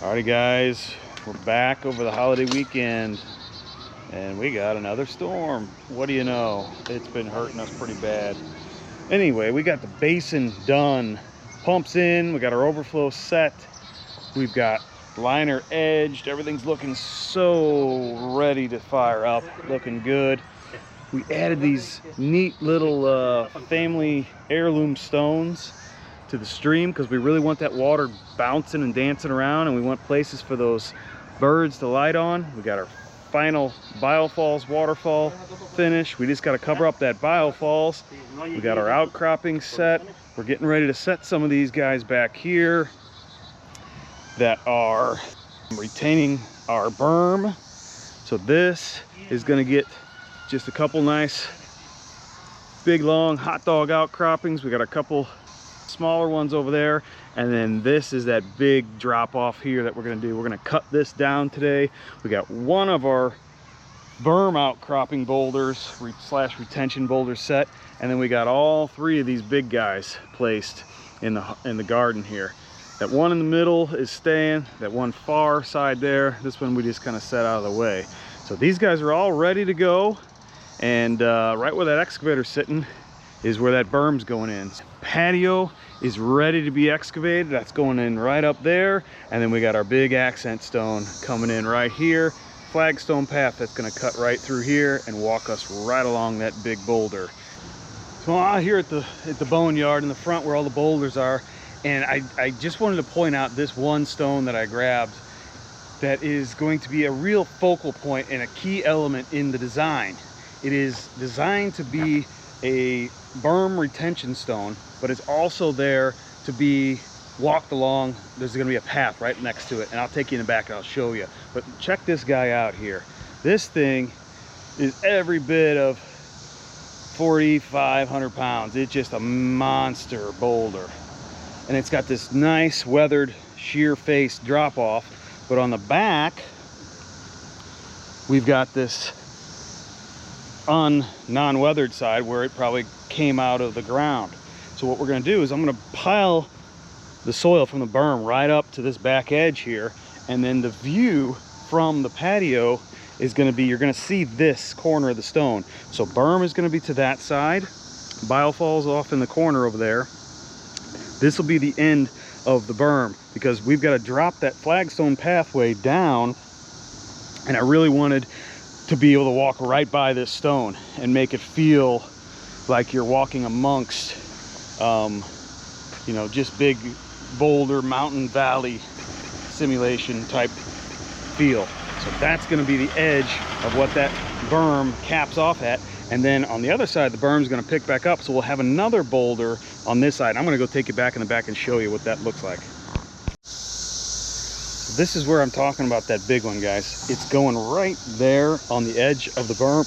Alrighty guys, we're back over the holiday weekend and we got another storm. What do you know? It's been hurting us pretty bad. Anyway, we got the basin done. Pumps in, we got our overflow set. We've got liner edged. Everything's looking so ready to fire up, looking good. We added these neat little family heirloom stones to the stream because we really want that water bouncing and dancing around, and we want places for those birds to light on. We got our final biofalls waterfall finish. We just got to cover up that biofalls. We got our outcropping set. We're getting ready to set some of these guys back here that are retaining our berm. So this is going to get just a couple nice big long hot dog outcroppings. We got a couple smaller ones over there, and then this is that big drop off here that we're going to do. We're going to cut this down today. We got one of our berm outcropping boulders slash retention boulder set, and then we got all three of these big guys placed in the garden here. That one in the middle is staying, that one far side there, this one we just kind of set out of the way. So these guys are all ready to go, and right where that excavator's sitting is where that berm's going in. Patio is ready to be excavated. That's going in right up there. And then we got our big accent stone coming in right here. Flagstone path that's going to cut right through here and walk us right along that big boulder. So out here at the boneyard in the front where all the boulders are, and I just wanted to point out this one stone that I grabbed that is going to be a real focal point and a key element in the design. It is designed to be a berm retention stone, but it's also there to be walked along. There's going to be a path right next to it, and I'll take you in the back and I'll show you. But check this guy out here. This thing is every bit of 4,500 pounds. It's just a monster boulder, and it's got this nice weathered sheer face drop off, but on the back we've got this non-weathered side where it probably came out of the ground. So what we're going to do is I'm going to pile the soil from the berm right up to this back edge here, and then the view from the patio is going to be, you're going to see this corner of the stone. So berm is going to be to that side, biofalls off in the corner over there. This will be the end of the berm because we've got to drop that flagstone pathway down, and I really wanted to be able to walk right by this stone and make it feel like you're walking amongst you know, just big boulder mountain valley simulation type feel. So that's going to be the edge of what that berm caps off at, and then on the other side the berm is going to pick back up, so we'll have another boulder on this side. I'm going to go take you back in the back and show you what that looks like. This is where I'm talking about that big one, guys. It's going right there on the edge of the berm.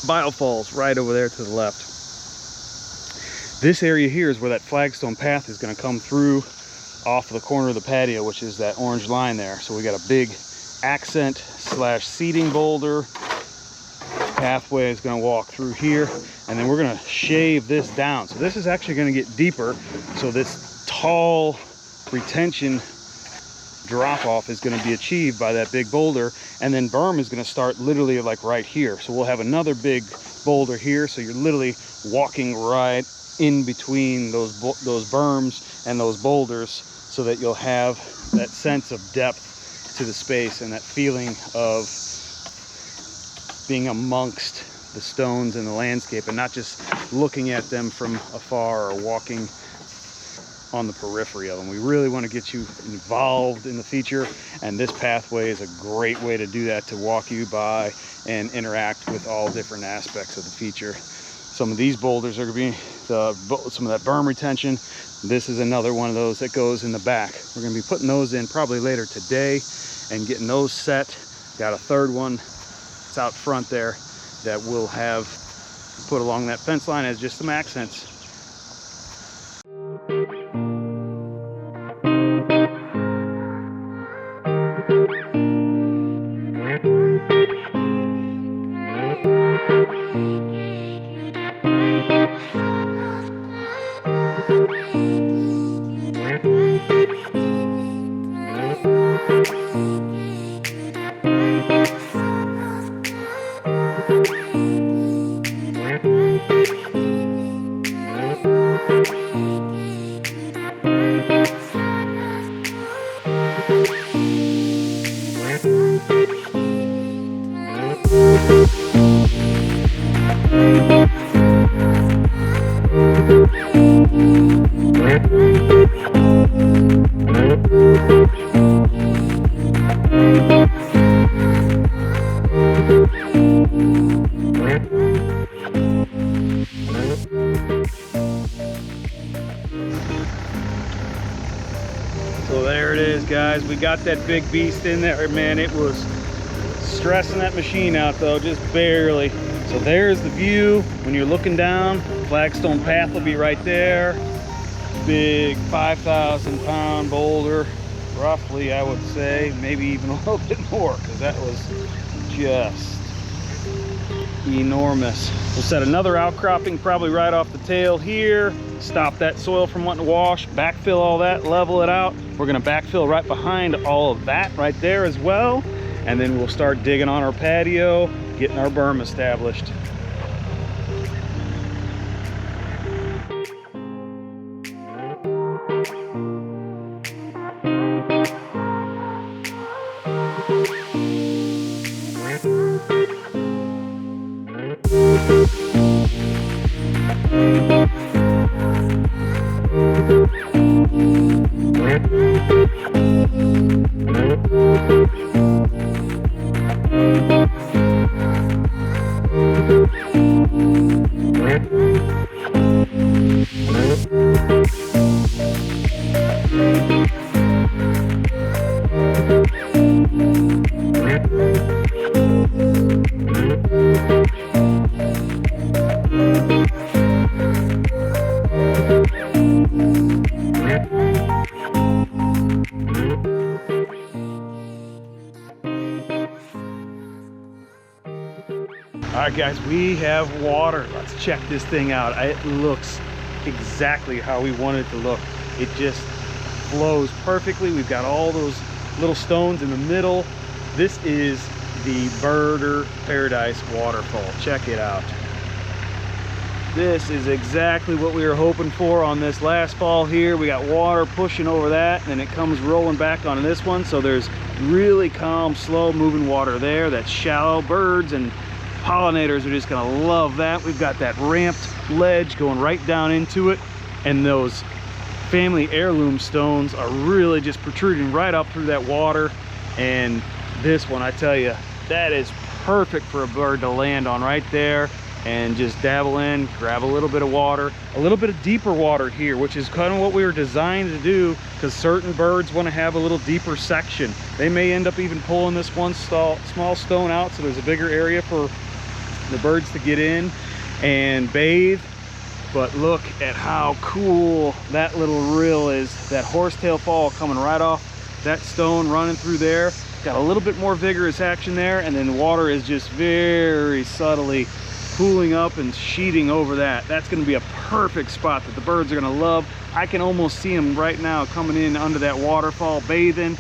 Biofalls right over there to the left. This area here is where that flagstone path is going to come through off the corner of the patio, which is that orange line there. So we got a big accent slash seating boulder. Pathway is going to walk through here, and then we're going to shave this down. So this is actually going to get deeper. So this tall retention drop off is going to be achieved by that big boulder, and then berm is going to start literally like right here. So we'll have another big boulder here, so you're literally walking right in between those berms and those boulders, so that you'll have that sense of depth to the space and that feeling of being amongst the stones and the landscape, and not just looking at them from afar or walking on the periphery of them. We really want to get you involved in the feature, and this pathway is a great way to do that, to walk you by and interact with all different aspects of the feature. Some of these boulders are going to be some of that berm retention. This is another one of those that goes in the back. We're going to be putting those in probably later today and getting those set. Got a third one that's out front there that we'll have put along that fence line as just some accents. guys, we got that big beast in there, man. It was stressing that machine out though, just barely. So there's the view when you're looking down. Flagstone Path will be right there. Big 5,000 pound boulder, roughly, I would say, maybe even a little bit more, because that was just enormous. We'll set another outcropping probably right off the tail here, stop that soil from wanting to wash, backfill all that, level it out. We're going to backfill right behind all of that right there as well, and then we'll start digging on our patio, getting our berm established. All right, guys, we have water. Let's check this thing out. It looks exactly how we want it to look. It just flows perfectly. We've got all those little stones in the middle. This is the Birder Paradise waterfall. Check it out. This is exactly what we were hoping for on this last fall here. We got water pushing over that, and it comes rolling back onto this one. So there's really calm, slow moving water there. That's shallow. Birds and pollinators are just gonna love that. We've got that ramped ledge going right down into it, and those family heirloom stones are really just protruding right up through that water. And this one, I tell you, that is perfect for a bird to land on right there and just dabble in, grab a little bit of water, a little bit of deeper water here, which is kind of what we were designed to do, because certain birds want to have a little deeper section. They may end up even pulling this one small stone out, so there's a bigger area for the birds to get in and bathe. But look at how cool that little rill is. That horsetail fall coming right off that stone, running through there. Got a little bit more vigorous action there, and then the water is just very subtly pooling up and sheeting over that. That's going to be a perfect spot that the birds are going to love. I can almost see them right now coming in under that waterfall, bathing.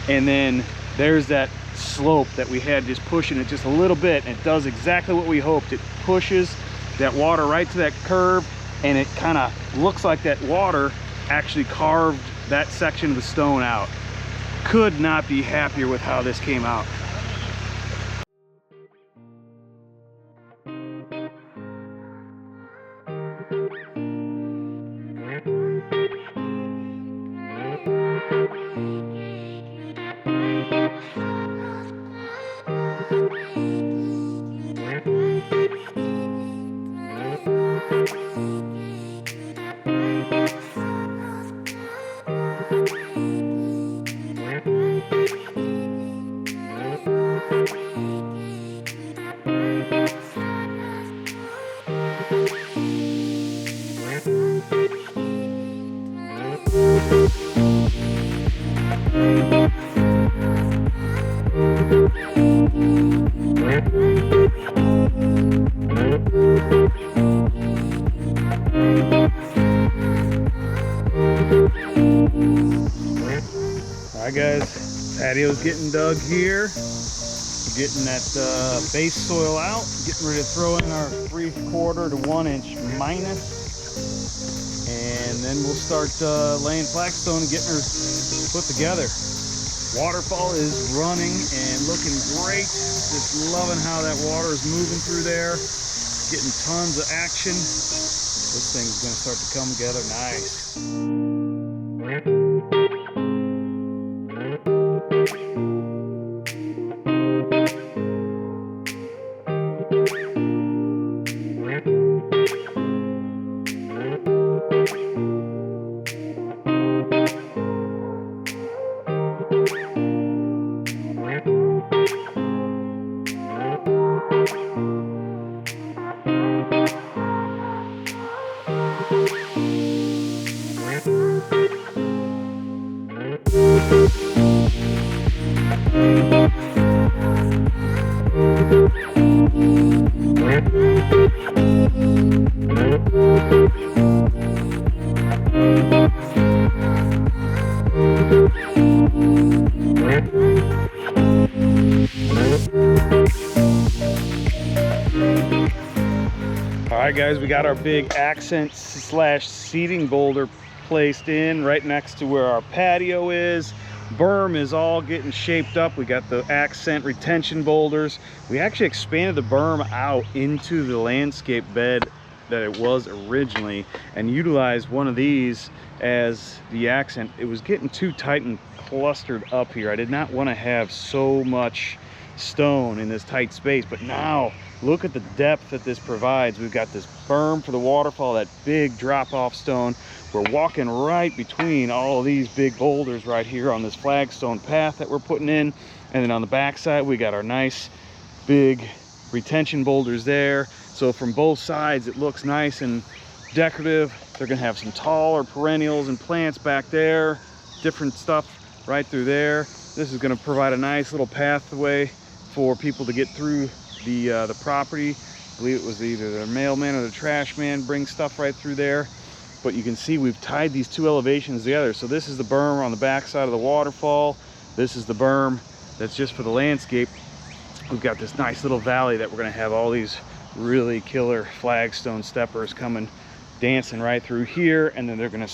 And then there's that slope that we had, just pushing it just a little bit, and it does exactly what we hoped. It pushes that water right to that curve, and it kind of looks like that water actually carved that section of the stone out. Could not be happier with how this came out. Alright guys, patio's getting dug here. We're getting that base soil out, getting ready to throw in our 3/4 to 1 inch minus, and then we'll start laying flagstone and getting her put together. Waterfall is running and looking great. Just loving how that water is moving through there, getting tons of action. This thing's going to start to come together nice. guys, we got our big accent slash seating boulder placed in right next to where our patio is. Berm is all getting shaped up. We got the accent retention boulders. We actually expanded the berm out into the landscape bed that it was originally and utilized one of these as the accent. It was getting too tight and clustered up here. I did not want to have so much stone in this tight space, but now look at the depth that this provides. We've got this berm for the waterfall, that big drop-off stone. We're walking right between all of these big boulders right here on this flagstone path that we're putting in, and then on the back side we got our nice big retention boulders there. So from both sides it looks nice and decorative. They're gonna have some taller perennials and plants back there, different stuff right through there. This is gonna provide a nice little pathway for people to get through the property. I believe it was either the mailman or the trash man bring stuff right through there. But you can see we've tied these two elevations together. So this is the berm on the back side of the waterfall. This is the berm that's just for the landscape. We've got this nice little valley that we're gonna have all these really killer flagstone steppers coming, dancing right through here, and then they're gonna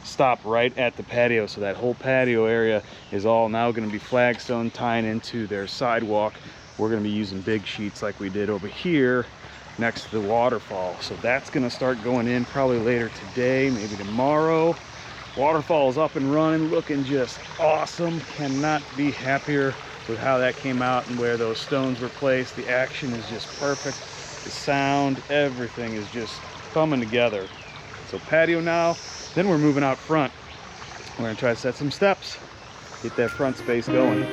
stop right at the patio. So that whole patio area is all now gonna be flagstone tying into their sidewalk. We're gonna be using big sheets like we did over here next to the waterfall. So that's gonna start going in probably later today, maybe tomorrow. Waterfall is up and running, looking just awesome. Cannot be happier with how that came out and where those stones were placed. The action is just perfect. The sound, everything is just coming together. So patio now, then we're moving out front. We're gonna try to set some steps, get that front space going.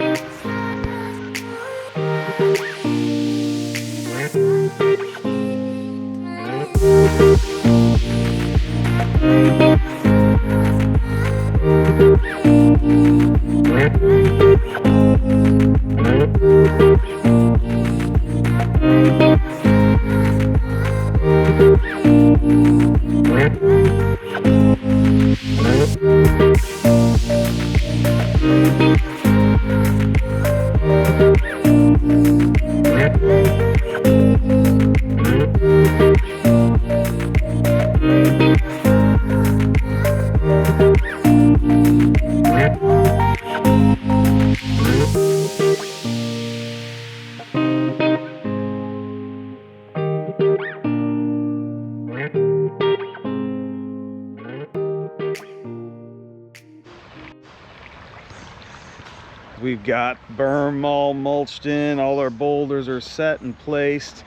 We've got berm all mulched in, all our boulders are set and placed.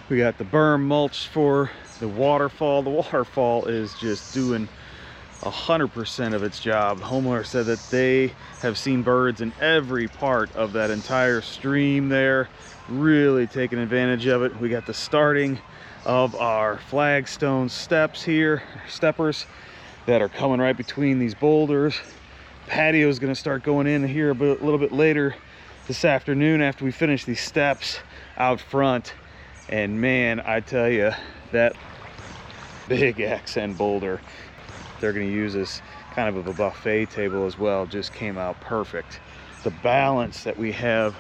We got the berm mulched for the waterfall. The waterfall is just doing 100% of its job. The homeowner said that they have seen birds in every part of that entire stream there, really taking advantage of it. We got the starting of our flagstone steps here, steppers that are coming right between these boulders. Patio is going to start going in here a little bit later this afternoon after we finish these steps out front. And man, I tell you, that big accent boulder they're going to use as kind of a buffet table as well just came out perfect. The balance that we have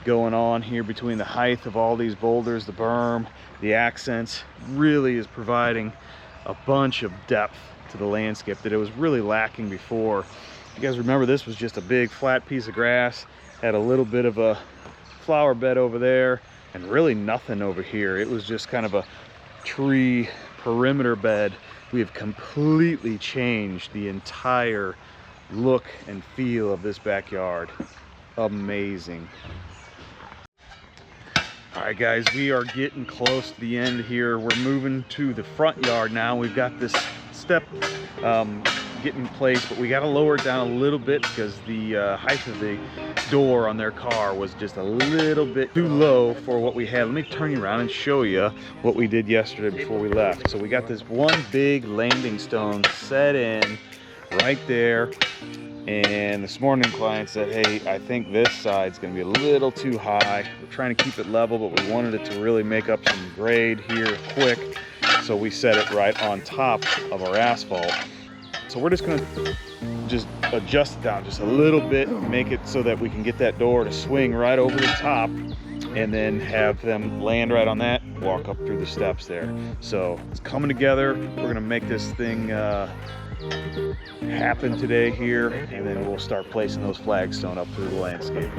going on here between the height of all these boulders, the berm, the accents, really is providing a bunch of depth to the landscape that it was really lacking before. You guys remember this was just a big flat piece of grass, had a little bit of a flower bed over there and really nothing over here. It was just kind of a tree perimeter bed. We have completely changed the entire look and feel of this backyard. Amazing. All right guys, we are getting close to the end here. We're moving to the front yard now. We've got this step getting in place, but we got to lower it down a little bit because the height of the door on their car was just a little bit too low for what we had. Let me turn you around and show you what we did yesterday before we left. So we got this one big landing stone set in right there, and this morning client said, hey, I think this side's going to be a little too high. We're trying to keep it level, but we wanted it to really make up some grade here quick, so we set it right on top of our asphalt. So we're just going to just adjust it down just a little bit, make it so that we can get that door to swing right over the top. and then have them land right on that, walk up through the steps there. So it's coming together. We're gonna make this thing happen today here, and then we'll start placing those flagstone up through the landscape.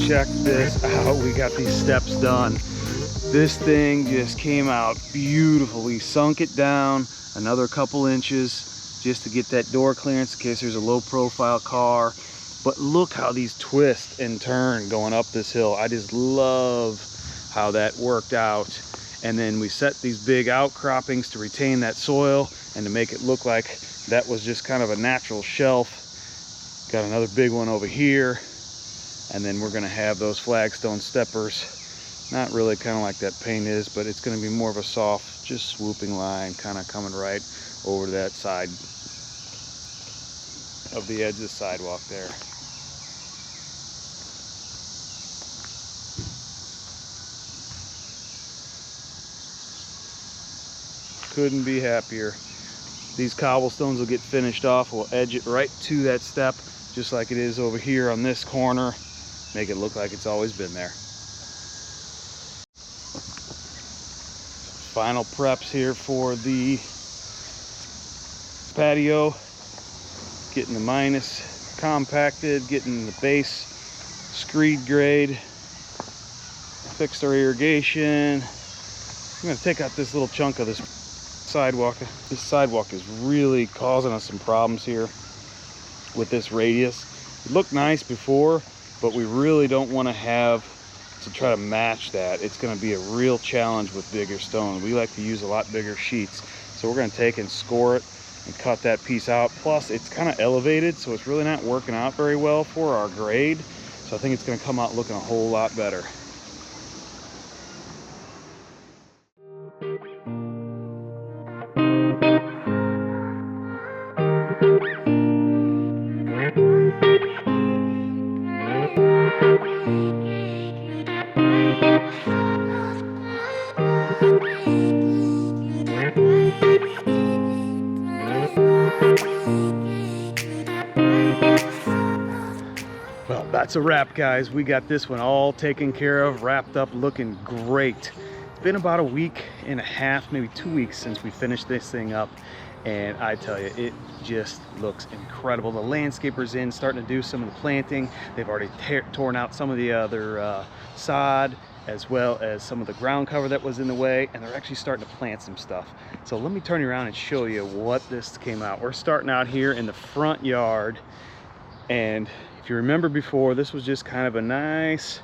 Check this out, we got these steps done. This thing just came out beautiful. We sunk it down another couple inches just to get that door clearance in case there's a low profile car. But look how these twist and turn going up this hill. I just love how that worked out. And then we set these big outcroppings to retain that soil and to make it look like that was just kind of a natural shelf. Got another big one over here. And then we're gonna have those flagstone steppers. Not really kind of like that paint is, but it's gonna be more of a soft, just swooping line, kind of coming right over to that side of the edge of the sidewalk there. Couldn't be happier. These cobblestones will get finished off. We'll edge it right to that step, just like it is over here on this corner. Make it look like it's always been there. Final preps here for the patio. Getting the minus compacted, getting the base screed grade, fixed our irrigation. I'm gonna take out this little chunk of this sidewalk. This sidewalk is really causing us some problems here with this radius. It looked nice before, but we really don't want to have to try to match that. It's going to be a real challenge with bigger stone. We like to use a lot bigger sheets. So we're going to take and score it and cut that piece out. Plus it's kind of elevated, so it's really not working out very well for our grade. So I think it's going to come out looking a whole lot better. Well, that's a wrap, guys. We got this one all taken care of, wrapped up, looking great. It's been about a week and a half, maybe 2 weeks since we finished this thing up, and I tell you, it just looks incredible. The landscaper's in, starting to do some of the planting. They've already torn out some of the other sod, as well as some of the ground cover that was in the way, and they're actually starting to plant some stuff. So let me turn you around and show you what this came out. We're starting out here in the front yard, and if you remember before, this was just kind of a nice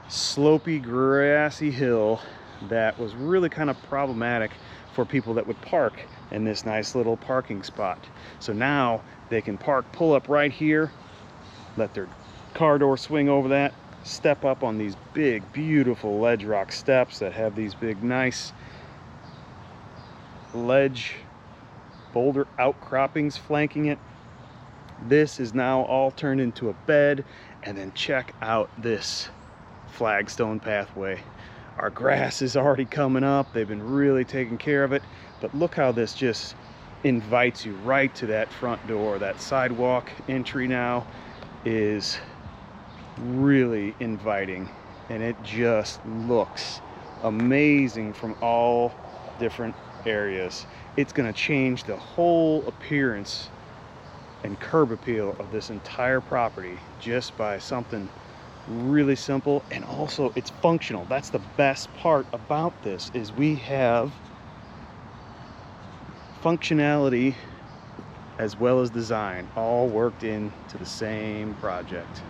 slopey grassy hill that was really kind of problematic for people that would park in this nice little parking spot. So now they can park, pull up right here, let their car door swing over that, step up on these big beautiful ledge rock steps that have these big nice ledge boulder outcroppings flanking it. This is now all turned into a bed. And then check out this flagstone pathway. Our grass is already coming up. They've been really taking care of it, but look how this just invites you right to that front door. That sidewalk entry now is really inviting, and it just looks amazing from all different areas. It's going to change the whole appearance and curb appeal of this entire property just by something really simple, and also it's functional. That's the best part about this, is we have functionality as well as design all worked into the same project.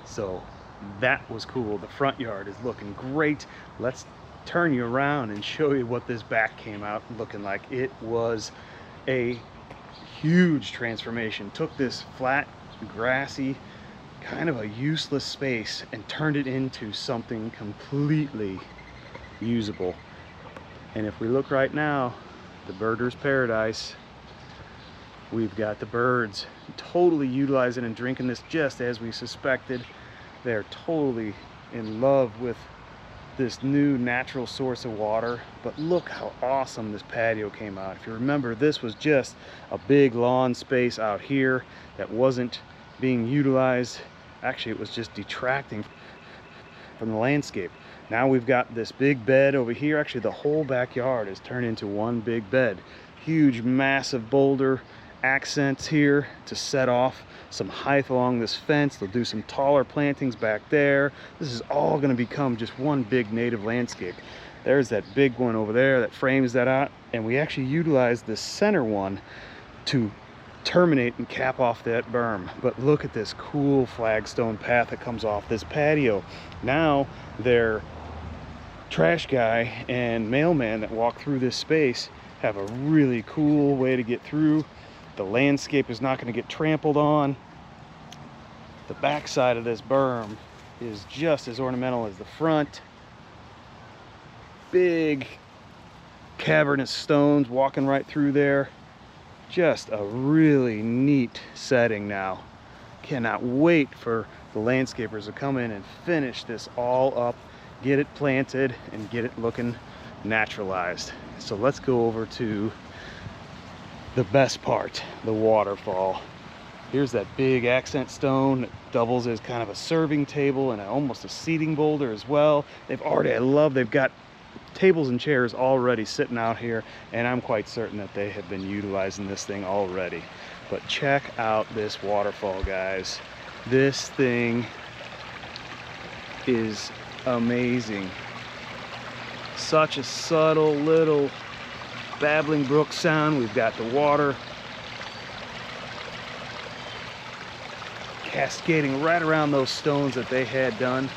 So that was cool. The front yard is looking great. Let's turn you around and show you what this back came out looking like. It was a huge transformation. Took this flat, grassy, kind of a useless space and turned it into something completely usable. And if we look right now, the birder's paradise. We've got the birds totally utilizing and drinking this just as we suspected. They're totally in love with this new natural source of water. But look how awesome this patio came out. If you remember, this was just a big lawn space out here that wasn't being utilized. Actually, it was just detracting from the landscape. Now we've got this big bed over here. Actually, the whole backyard is turned into one big bed. Huge, massive boulder accents here to set off some height along this fence. They'll do some taller plantings back there. This is all going to become just one big native landscape. There's that big one over there that frames that out, and we actually utilize the center one to terminate and cap off that berm. But look at this cool flagstone path that comes off this patio. Now their trash guy and mailman that walk through this space have a really cool way to get through. The landscape is not going to get trampled on. The back side of this berm is just as ornamental as the front. Big cavernous stones walking right through there. Just a really neat setting now. Cannot wait for the landscapers to come in and finish this all up, get it planted, and get it looking naturalized. So let's go over to the best part, the waterfall. Here's that big accent stone that doubles as kind of a serving table and almost a seating boulder as well. They've got tables and chairs already sitting out here, and I'm quite certain that they have been utilizing this thing already. But check out this waterfall, guys. This thing is amazing. Such a subtle little babbling brook sound. We've got the water cascading right around those stones that they had done,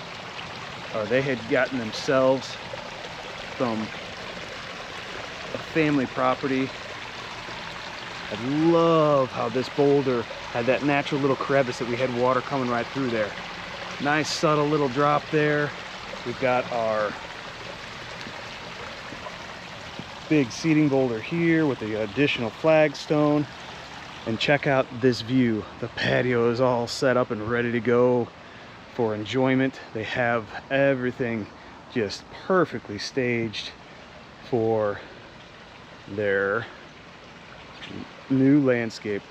or they had gotten themselves from a family property. I love how this boulder had that natural little crevice that we had water coming right through there. Nice subtle little drop there. We've got our big seating boulder here with the additional flagstone. And check out this view. The patio is all set up and ready to go for enjoyment. They have everything just perfectly staged for their new landscape.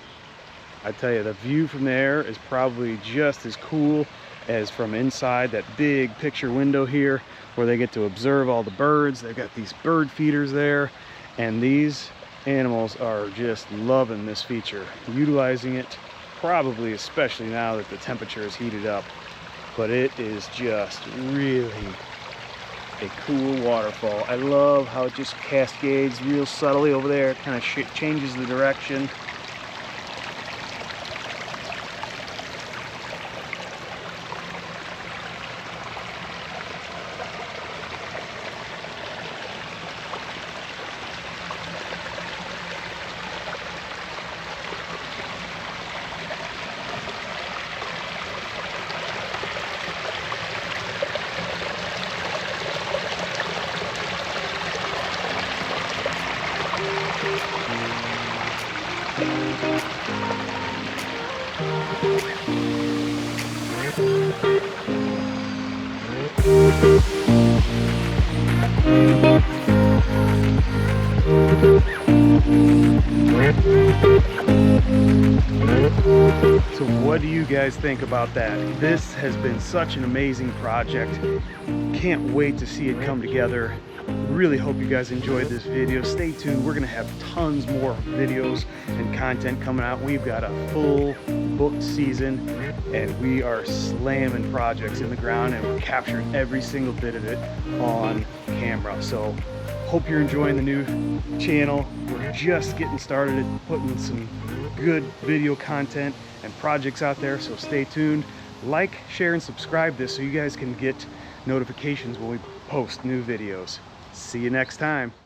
I tell you, the view from there is probably just as cool as from inside that big picture window here, where they get to observe all the birds. They've got these bird feeders there, and these animals are just loving this feature, utilizing it, probably especially now that the temperature is heated up. But it is just really a cool waterfall. I love how it just cascades real subtly over there. It kind of changes the direction. So what do you guys think about that? This has been such an amazing project. Can't wait to see it come together. Really hope you guys enjoyed this video. Stay tuned. We're gonna have tons more videos and content coming out. We've got a full booked season and we are slamming projects in the ground and we're capturing every single bit of it on camera. So hope you're enjoying the new channel. We're just getting started at putting some good video content and projects out there, so stay tuned. Like, share, and subscribe this so you guys can get notifications when we post new videos. See you next time.